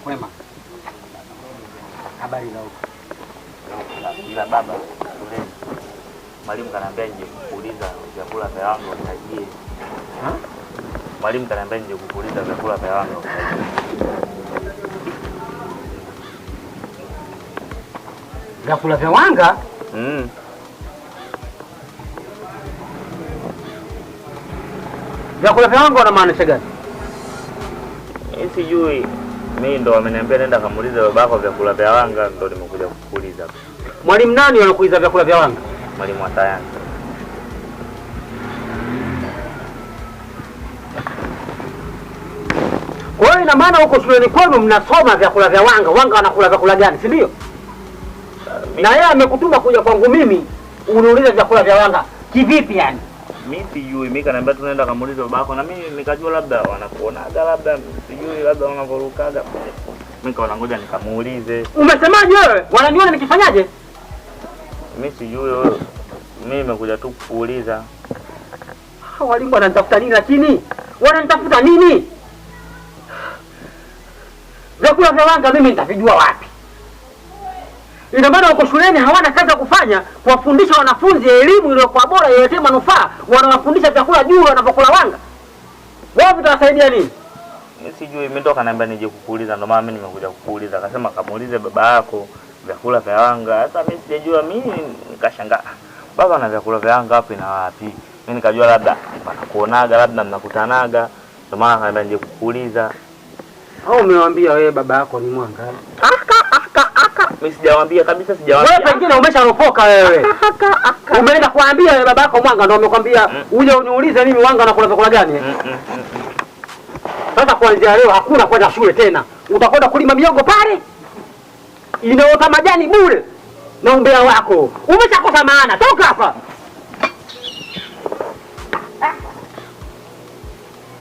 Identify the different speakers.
Speaker 1: Kwema. Habari za huko?
Speaker 2: Ila baba shuleni mwalimu kaniambia nje kuuliza vyakula vya wangu nitajie. Mwalimu kaniambia nje kuuliza vyakula vya wangu.
Speaker 1: Vyakula vya wanga? Vyakula vya wanga wana maana gani?
Speaker 2: Sijui. Mimi ndo ameniambia nenda kamuulize babako vyakula vya wanga, ndo nimekuja kukuuliza.
Speaker 1: Mwalimu nani anakuuliza vyakula vya wanga?
Speaker 2: Mwalimu wa sayansi.
Speaker 1: Kwa hiyo ina maana huko shuleni kwenu mnasoma vyakula vya wanga. Wanga wanakula vyakula gani, si ndio? Na yeye amekutuma kuja kwangu mimi uniulize vyakula vya wanga. Kivipi yani?
Speaker 2: Mimi sijui, mimi kaniambia tunaenda kamuulize babako na mimi nikajua labda wanakuonaga, labda sijui, labda wanavorukaga. Mimi kaona ngoja nikamuulize.
Speaker 1: Umesemaje wewe? Wananiona nikifanyaje?
Speaker 2: Mimi sijui wewe. Mimi nimekuja tu kuuliza.
Speaker 1: Walimu wananitafuta nini lakini? Wananitafuta nini? Vyakula vya wanga mimi nitavijua wapi? Ina maana wako shuleni hawana kazi ya kufanya kuwafundisha wanafunzi elimu iliyokuwa bora yenye manufaa, wanawafundisha vyakula juu wanapokula wanga. Wao vitawasaidia nini?
Speaker 2: Mimi sijui, mimi ndo kaniambia nije kukuuliza, ndo maana mimi nimekuja kukuuliza. Akasema kamuulize baba yako vyakula vya wanga. Sasa mimi sijajua, mimi nikashangaa. Baba ana vyakula vya wanga wapi na wapi? Mimi nikajua labda wanakuonaga, labda mnakutanaga. Ndo maana kaniambia nije kukuuliza.
Speaker 1: Au umemwambia wewe baba yako ni mwanga?
Speaker 2: Mimi sijawaambia kabisa, sijawaambia.
Speaker 1: Wewe pengine umesharopoka wewe. Umeenda kuambia wewe baba yako mwanga, ndio amekwambia uje uniulize mimi wanga nakula vyakula gani? Sasa kuanzia leo hakuna kwenda shule tena. Utakwenda kulima miogo pale. Inaota majani bure. Na umbea wako. Umeshakosa maana. Toka hapa.